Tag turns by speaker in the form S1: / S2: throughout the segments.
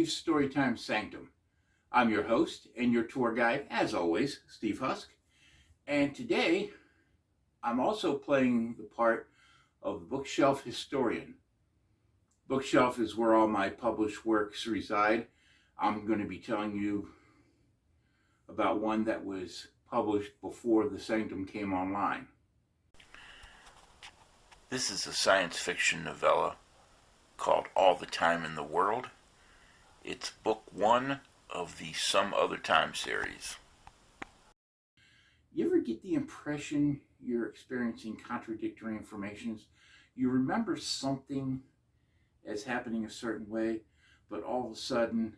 S1: Steve's Storytime Sanctum. I'm your host and your tour guide, as always, Steve Husk. And today, I'm also playing the part of the bookshelf historian. Bookshelf is where all my published works reside. I'm going to be telling you about one that was published before the Sanctum came online.
S2: This is a science fiction novella called All the Time in the World. It's book one of the Some Other Time series.
S1: You ever get the impression you're experiencing contradictory informations? You remember something as happening a certain way, but all of a sudden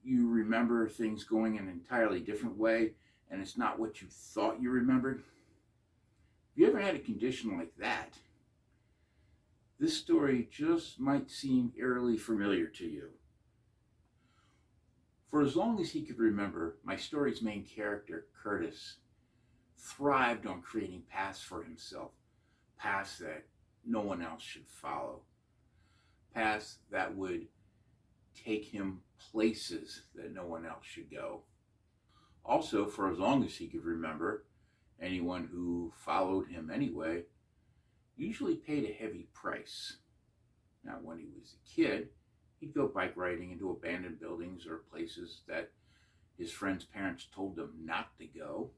S1: you remember things going an entirely different way, and it's not what you thought you remembered? Have you ever had a condition like that? This story just might seem eerily familiar to you. For as long as he could remember, my story's main character, Curtis, thrived on creating paths for himself, paths that no one else should follow, paths that would take him places that no one else should go. Also, for as long as he could remember, anyone who followed him anyway usually paid a heavy price. Now, when he was a kid, he'd go bike riding into abandoned buildings or places that his friends' parents told them not to go.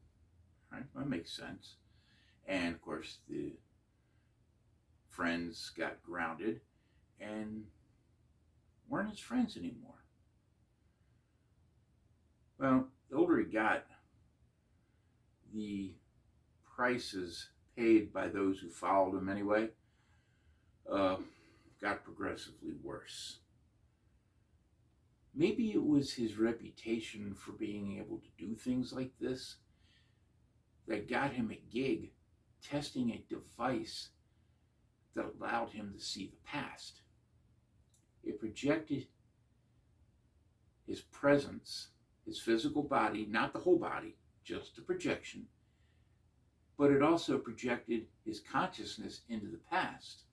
S1: Right? That makes sense. And of course, the friends got grounded and weren't his friends anymore. Well, the older he got, the prices paid by those who followed him anyway got progressively worse. Maybe it was his reputation for being able to do things like this that got him a gig testing a device that allowed him to see the past. It projected his presence, his physical body, not the whole body, just the projection, but it also projected his consciousness into the past.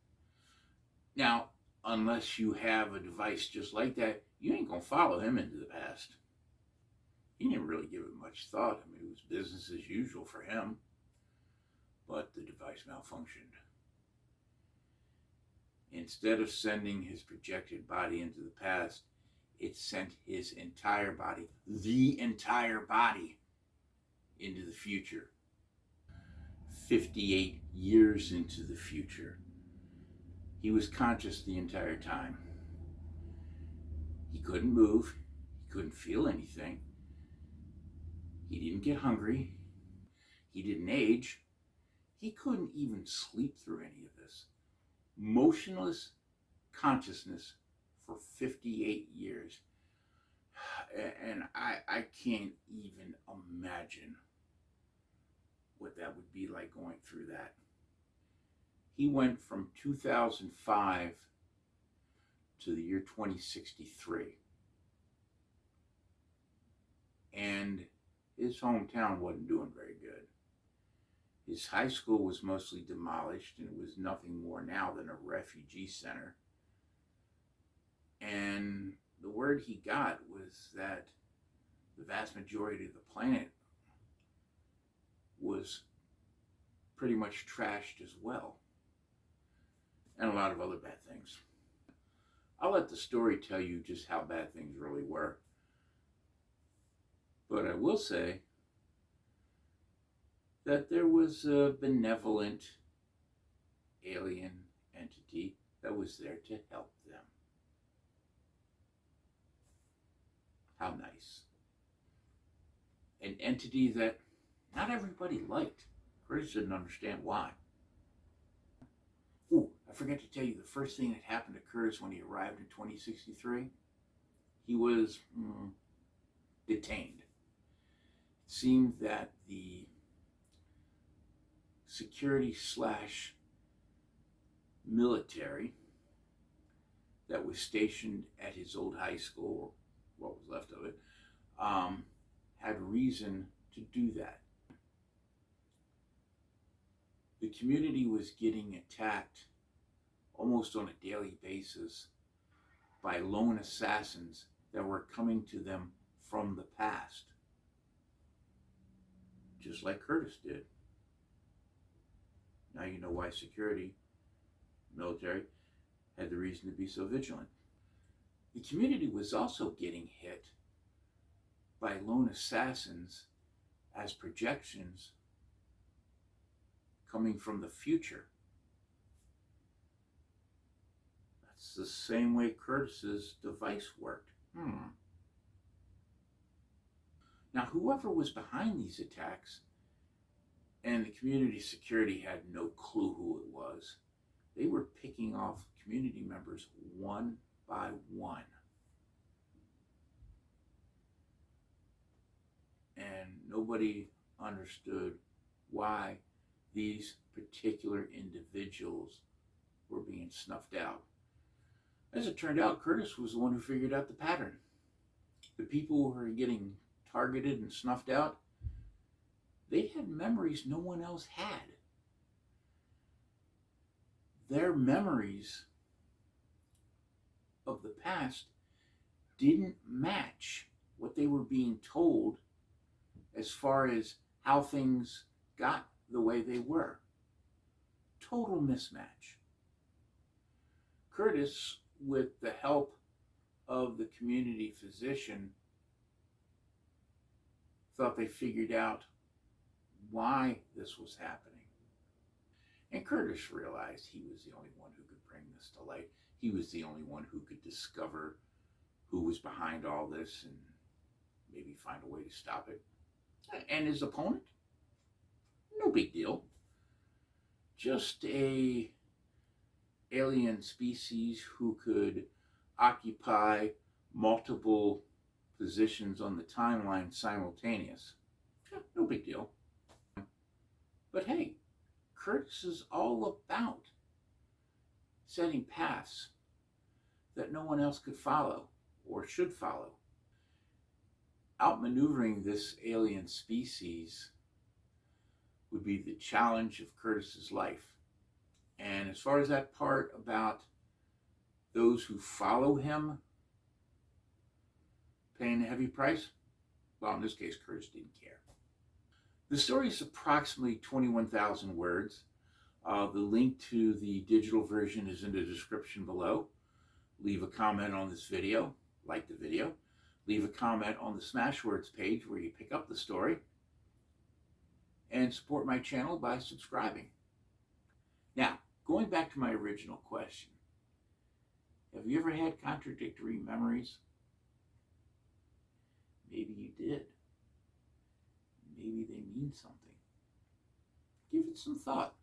S1: Now, unless you have a device just like that, you ain't gonna follow him into the past. He didn't really give it much thought. I mean, it was business as usual for him, but the device malfunctioned. Instead of sending his projected body into the past, it sent his entire body, the entire body, into the future. 58 years into the future. He was conscious the entire time. He couldn't move. He couldn't feel anything. He didn't get hungry. He didn't age. He couldn't even sleep through any of this. Motionless consciousness for 58 years. And I can't even imagine what that would be like going through that. He went from 2005 to the year 2063. And his hometown wasn't doing very good. His high school was mostly demolished, and it was nothing more now than a refugee center. And the word he got was that the vast majority of the planet was pretty much trashed as well. And a lot of other bad things. I'll let the story tell you just how bad things really were. But I will say that there was a benevolent alien entity that was there to help them. How nice. An entity that not everybody liked. Curtis didn't understand why. Ooh, I forgot to tell you the first thing that happened to Curtis when he arrived in 2063. He was detained. It seemed that the security / military that was stationed at his old high school, or what was left of it, had reason to do that. The community was getting attacked almost on a daily basis by lone assassins that were coming to them from the past, just like Curtis did. Now you know why security, military, had the reason to be so vigilant. The community was also getting hit by lone assassins as projections coming from the future. That's the same way Curtis's device worked. Now, whoever was behind these attacks, and the community security had no clue who it was, they were picking off community members one by one. And nobody understood why these particular individuals were being snuffed out. As it turned out, Curtis was the one who figured out the pattern. The people who were getting targeted and snuffed out, they had memories no one else had. Their memories of the past didn't match what they were being told as far as how things got the way they were. Total mismatch. Curtis, with the help of the community physician, thought they figured out why this was happening. And Curtis realized he was the only one who could bring this to light. He was the only one who could discover who was behind all this and maybe find a way to stop it. And his opponent? No big deal. Just a alien species who could occupy multiple positions on the timeline simultaneous. No big deal. But hey, Curtis is all about setting paths that no one else could follow or should follow. Outmaneuvering this alien species would be the challenge of Curtis's life. And as far as that part about those who follow him paying a heavy price, well, in this case, Curtis didn't care. The story is approximately 21,000 words. The link to the digital version is in the description below. Leave a comment on this video, like the video. Leave a comment on the Smashwords page where you pick up the story. And support my channel by subscribing. Now, going back to my original question. Have you ever had contradictory memories? Maybe you did. Maybe they mean something. Give it some thought.